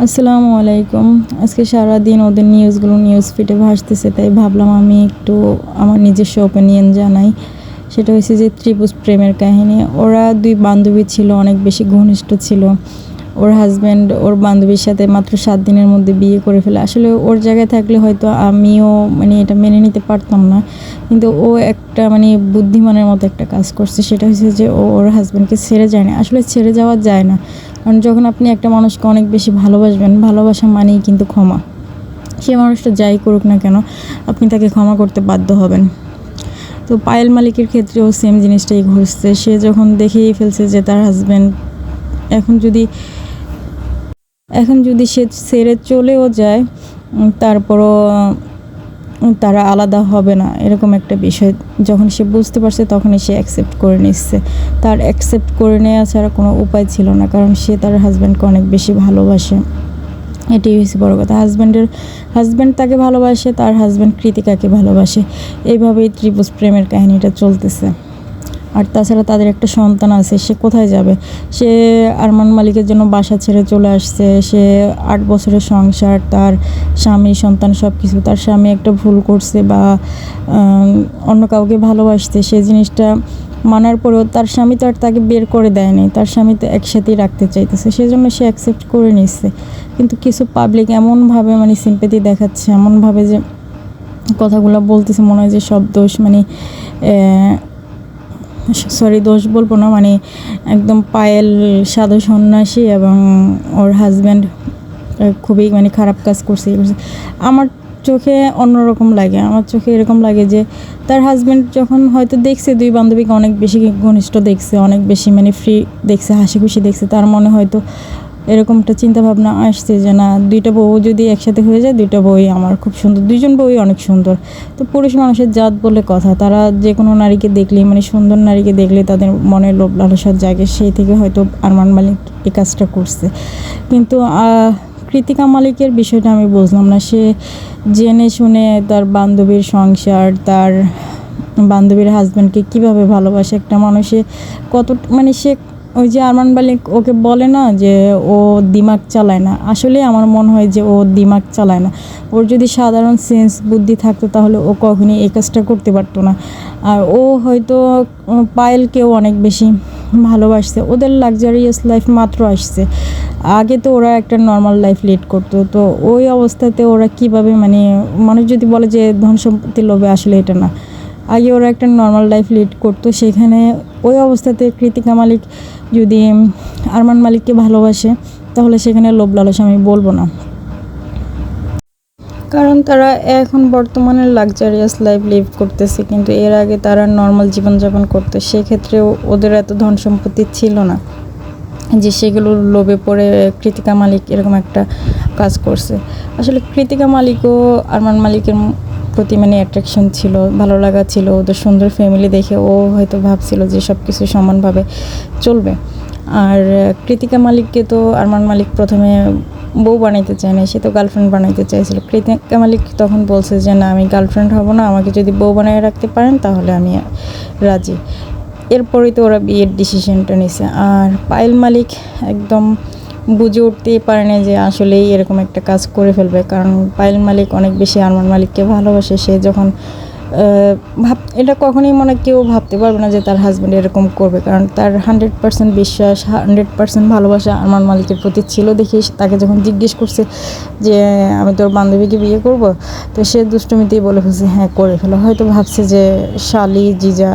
আসসালামু আলাইকুম। আজকে সারাদিন ওদের নিউজ ফিডে ভাসতেছে, তাই ভাবলাম আমি একটু আমার নিজস্ব ওপিনিয়ন জানাই। সেটা হচ্ছে যে ত্রিভুজ প্রেমের কাহিনী। ওরা দুই বান্ধবী ছিল, অনেক বেশি ঘনিষ্ঠ ছিল। ওর হাজব্যান্ড ওর বান্ধবীর সাথে মাত্র 7 দিনের মধ্যে বিয়ে করে ফেলে। আসলে ওর জায়গায় থাকলে হয়তো আমিও এটা মেনে নিতে পারতাম না, কিন্তু ও একটা বুদ্ধিমানের মতো একটা কাজ করছে। সেটা হচ্ছে যে ও ওর হাজব্যান্ডকে ছেড়ে যায় না। আসলে ছেড়ে যাওয়া যায় না, কারণ যখন আপনি একটা মানুষকে অনেক বেশি ভালোবাসবেন, ভালোবাসা মানেই কিন্তু ক্ষমা। সে মানুষটা যাই করুক না কেন, আপনি তাকে ক্ষমা করতে বাধ্য হবেন। তো পায়েল মালিকের ক্ষেত্রেও সেম জিনিসটাই ঘটছে। সে যখন দেখেই ফেলছে যে তার হাজব্যান্ড এখন যদি সে ছেড়ে চলেও যায়, তারপরও তারা আলাদা হবে না, এরকম একটা বিষয় যখন সে বুঝতে পারছে, তখনই সে অ্যাকসেপ্ট করে নিচ্ছে। তার অ্যাকসেপ্ট করে নেওয়া ছাড়া কোনো উপায় ছিল না, কারণ সে তার হাজব্যান্ডকে অনেক বেশি ভালোবাসে। এটাই হচ্ছে বড় কথা। হাজব্যান্ড তাকে ভালোবাসে, তার হাজব্যান্ড কৃতিকাকে ভালোবাসে। এইভাবেই ত্রিভুজ প্রেমের কাহিনীটা চলতেছে। আর তাছাড়া তাদের একটা সন্তান আছে। সে কোথায় যাবে? সে আরমান মালিকের জন্য বাসা ছেড়ে চলে আসছে। সে 8 বছরের সংসার, তার স্বামী, সন্তান সব কিছু। তার স্বামী একটা ভুল করছে বা অন্য কাউকে ভালোবাসছে, সেই জিনিসটা মানার পরেও তার স্বামী তো আর তাকে বের করে দেয়নি। তার স্বামী তো একসাথেই রাখতে চাইতেছে, সেজন্য সে অ্যাকসেপ্ট করে নিচ্ছে। কিন্তু কিছু পাবলিক এমনভাবে সিম্প্যাথি দেখাচ্ছে, এমনভাবে যে কথাগুলো বলতেছে, মনে হয় যে সব দোষ দোষ বলবো না, একদম পায়েল সাধু সন্ন্যাসী এবং ওর হাজব্যান্ড খুবই খারাপ কাজ করছে। আমার চোখে অন্যরকম লাগে। আমার চোখে এরকম লাগে যে তার হাজব্যান্ড যখন হয়তো দেখছে দুই বান্ধবীকে অনেক বেশি ঘনিষ্ঠ দেখছে, অনেক বেশি ফ্রি দেখছে, হাসি খুশি দেখছে, তার মনে হয়তো এরকমটা চিন্তাভাবনা আসছে যে না, দুইটা বউ যদি একসাথে হয়ে যায়, দুইটা বউই আমার খুব সুন্দর, দুইজন বউই অনেক সুন্দর। তো পুরুষ মানুষের জাত বলে কথা, তারা যে কোনো নারীকে দেখলেই সুন্দর নারীকে দেখলে তাদের মনে লোভ লালসার জাগে। সেই থেকে হয়তো আরমান মালিক এই কাজটা করছে। কিন্তু কৃতিকা মালিকের বিষয়টা আমি বুঝলাম না। সে জেনে শুনে তার বান্ধবীর সংসার, তার বান্ধবীর হাজব্যান্ডকে কীভাবে ভালোবাসে একটা মানুষে, কত সে ওই যে আরমান মালিক ওকে বলে না যে ও দিমাগ চালায় না। আসলে আমার মনে হয় যে ও দিমাগ চালায় না। ওর যদি সাধারণ সেন্স বুদ্ধি থাকতো, তাহলে ও কখনই এই কাজটা করতে পারতো না। আর ও হয়তো পায়েলকেও অনেক বেশি ভালোবাসছে। ওদের লাক্সারিয়াস লাইফ মাত্র আসছে, আগে তো ওরা একটা নর্মাল লাইফ লিড করতো। তো ওই অবস্থাতে ওরা কীভাবে মানুষ যদি বলে যে ধন সম্পত্তির লোভে, আসলে এটা না। আগে ওরা একটা নর্মাল লাইফ লিড করতো, সেখানে ওই অবস্থাতে কৃতিকা মালিক যদি আরমান মালিককে ভালোবাসে, তাহলে সেখানে লোভ লালসা আমি বলবো না, কারণ তারা এখন বর্তমানে লাক্সারিয়াস লাইফ লিভ করতেছে। কিন্তু এর আগে তারা নর্মাল জীবনযাপন করতো, সেক্ষেত্রে ওদের এত ধন সম্পত্তি ছিল না যে সেগুলো লোভে পড়ে কৃতিকা মালিক এরকম একটা কাজ করছে। আসলে কৃতিকা মালিকও আরমান মালিকের প্রতি অ্যাট্রাকশন ছিল, ভালো লাগা ছিল। ওদের সুন্দর ফ্যামিলি দেখে ও হয়তো ভাবছিল যে সব কিছু সমানভাবে চলবে। আর কৃতিকা মালিককে তো আরমান মালিক প্রথমে বউ বানাইতে চায় না, সে তো গার্লফ্রেন্ড বানাইতে চাইছিল। কৃতিকা মালিক তখন বলছে যে না, আমি গার্লফ্রেন্ড হব না, আমাকে যদি বউ বানিয়ে রাখতে পারেন তাহলে আমি রাজি। এরপরেই তো ওরা বিয়ের ডিসিশনটা নিছে। আর পায়েল মালিক একদম বুঝে উঠতেই পারে না যে আসলেই এরকম একটা কাজ করে ফেলবে, কারণ পায়েল মালিক অনেক বেশি আরমান মালিককে ভালোবাসে। সে যখন এটা কখনোই কেউ ভাবতে পারবে না যে তার হাজব্যান্ড এরকম করবে, কারণ তার 100% বিশ্বাস, 100% ভালোবাসা আরমান মালিকের প্রতি ছিল। দেখে তাকে যখন জিজ্ঞেস করছে যে আমি তোর বান্ধবীকে বিয়ে করব, তো সে দুষ্টমিতেই বলে ফেলছে হ্যাঁ করে ফেলো। হয়তো ভাবছে যে শালি জিজা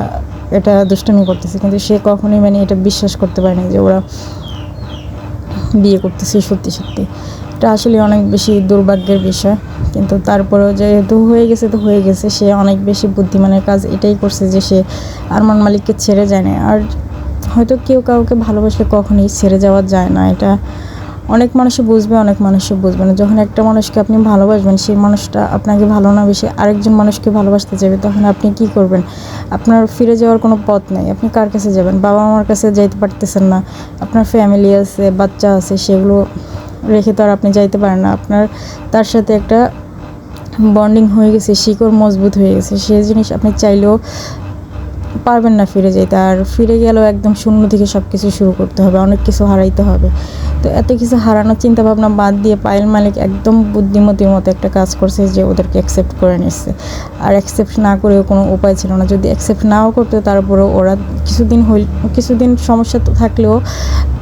এটা দুষ্টমি করতেছে, কিন্তু সে কখনোই এটা বিশ্বাস করতে পারে না যে ওরা বিয়ে করতেছে সত্যি সত্যি। এটা আসলে অনেক বেশি দুর্ভাগ্যের বিষয়। কিন্তু তারপরেও যেহেতু হয়ে গেছে তো হয়ে গেছে। সে অনেক বেশি বুদ্ধিমানের কাজ এটাই করছে যে সে আরমান মালিককে ছেড়ে যায় না। আর হয়তো কেউ কাউকে ভালোবাসলে কখনোই ছেড়ে যাওয়া যায় না, এটা অনেক মানুষই বুঝবে, অনেক মানুষই বুঝবে না। যখন একটা মানুষকে আপনি ভালোবাসবেন, সেই মানুষটা আপনাকে ভালো না বেশি আরেকজন মানুষকে ভালোবাসতে যাবে, তখন আপনি কি করবেন? আপনার ফিরে যাওয়ার কোনো পথ নেই। আপনি কার কাছে যাবেন? বাবা মার কাছে যাইতে পারতেছেন না, আপনার ফ্যামিলি আছে, বাচ্চা আছে, সেগুলো রেখে তো আর আপনি যাইতে পারেন না। আপনার তার সাথে একটা বন্ডিং হয়ে গেছে, শিকড় মজবুত হয়ে গেছে, সেই জিনিস আপনি চাইলেও পারবেন না ফিরে যেতে, আর ফিরে গেলেও একদম শূন্য থেকে সব কিছু শুরু করতে হবে, অনেক কিছু হারাইতে হবে। তো এত কিছু হারানোর চিন্তাভাবনা বাদ দিয়ে পায়েল মালিক একদম বুদ্ধিমতির মতো একটা কাজ করছে যে ওদেরকে অ্যাকসেপ্ট করে নিচ্ছে। আর অ্যাকসেপ্ট না করেও কোনো উপায় ছিল না, যদি অ্যাকসেপ্ট নাও করতো তারপরেও ওরা কিছুদিন সমস্যা তো থাকলেও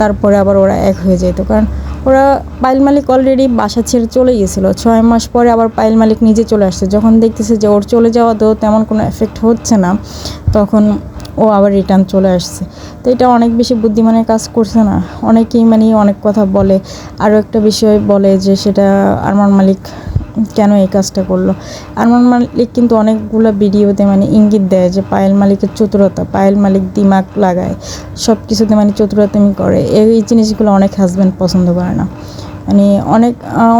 তারপরে আবার ওরা এক হয়ে যেত। কারণ ওরা পায়েল মালিক অলরেডি বাসা ছেড়ে চলে গিয়েছিল, 6 মাস পরে আবার পায়েল মালিক নিজে চলে আসছে। যখন দেখতেছে যে ওর চলে যাওয়াতেও তেমন কোনো এফেক্ট হচ্ছে না, তখন ও আবার রিটার্ন চলে আসছে। তো এটা অনেক বেশি বুদ্ধিমানের কাজ করছে না। অনেকেই অনেক কথা বলে, আরও একটা বিষয় বলে যে সেটা আরমান মালিক কেন এই কাজটা করলো। আরমান মালিক কিন্তু অনেকগুলো ভিডিওতে ইঙ্গিত দেয় যে পায়েল মালিকের চতুরতা, পায়েল মালিক দিমাগ লাগায়, সব কিছুতে চতুরতামি করে। এই জিনিসগুলো অনেক হাজব্যান্ড পছন্দ করে না।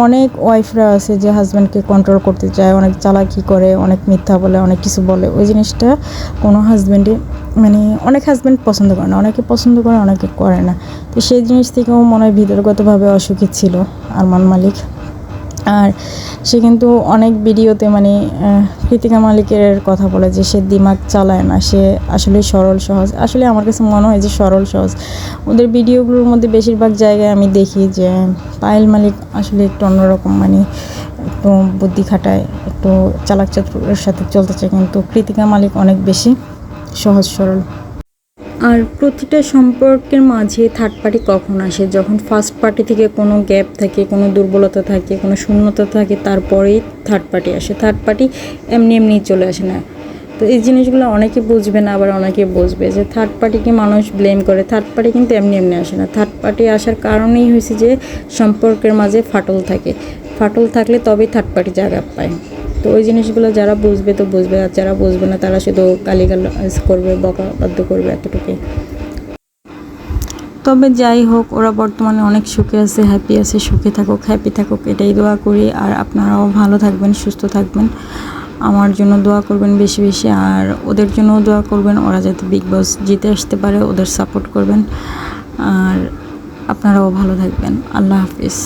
অনেক ওয়াইফরা আছে যে হাজব্যান্ডকে কন্ট্রোল করতে চায়, অনেক চালাকি করে, অনেক মিথ্যা বলে, অনেক কিছু বলে। ওই জিনিসটা কোনো হাজব্যান্ডে অনেক হাজব্যান্ড পছন্দ করে না, অনেকে পছন্দ করে, অনেকে করে না। তো সেই জিনিস থেকেও মনে হয় ভিতরগতভাবে অসুখী ছিল আরমান মালিক। আর সে কিন্তু অনেক ভিডিওতে কৃতিকা মালিকের কথা বলে যে সে দিমাগ চালায় না, সে আসলে সরল সহজ। আসলে আমার কাছে মনে হয় যে সরল সহজ। ওদের ভিডিওগুলোর মধ্যে বেশিরভাগ জায়গায় আমি দেখি যে পায়েল মালিক আসলে একটু অন্যরকম, একটু বুদ্ধি খাটায়, একটু চালাক চতুরের সাথে চলতে চায়, কিন্তু কৃতিকা মালিক অনেক বেশি সহজ সরল। আর প্রতিটা সম্পর্কের মাঝে থার্ড পার্টি কখন আসে? যখন ফার্স্ট পার্টি থেকে কোনো গ্যাপ থাকে, কোনো দুর্বলতা থাকে, কোনো শূন্যতা থাকে, তারপরেই থার্ড পার্টি আসে। থার্ড পার্টি এমনি চলে আসে না। তো এই জিনিসগুলো অনেকে বুঝবে না, আবার অনেকে বুঝবে যে থার্ড পার্টিকে মানুষ ব্লেম করে। থার্ড পার্টি কিন্তু এমনি আসে না। থার্ড পার্টি আসার কারণেই হয়েছে যে সম্পর্কের মাঝে ফাটল থাকে। ফাটল থাকলে তবেই থার্ড পার্টি জায়গা পায়। তো ওই জিনিসগুলো যারা বুঝবে তো বুঝবে, আর যারা বুঝবে না তারা শুধু গালিগালাজ করবে, বকাবাদ্য করবে, এতটুকুই। তবে যাই হোক, ওরা বর্তমানে অনেক সুখে আছে, হ্যাপি আছে। সুখে থাকুক, হ্যাপি থাকুক, এটাই দোয়া করি। আর আপনারাও ভালো থাকবেন, সুস্থ থাকবেন, আমার জন্য দোয়া করবেন বেশি বেশি, আর ওদের জন্যও দোয়া করবেন, ওরা যাতে বিগ বস জিতে আসতে পারে, ওদের সাপোর্ট করবেন। আর আপনারাও ভালো থাকবেন। আল্লাহ হাফিজ।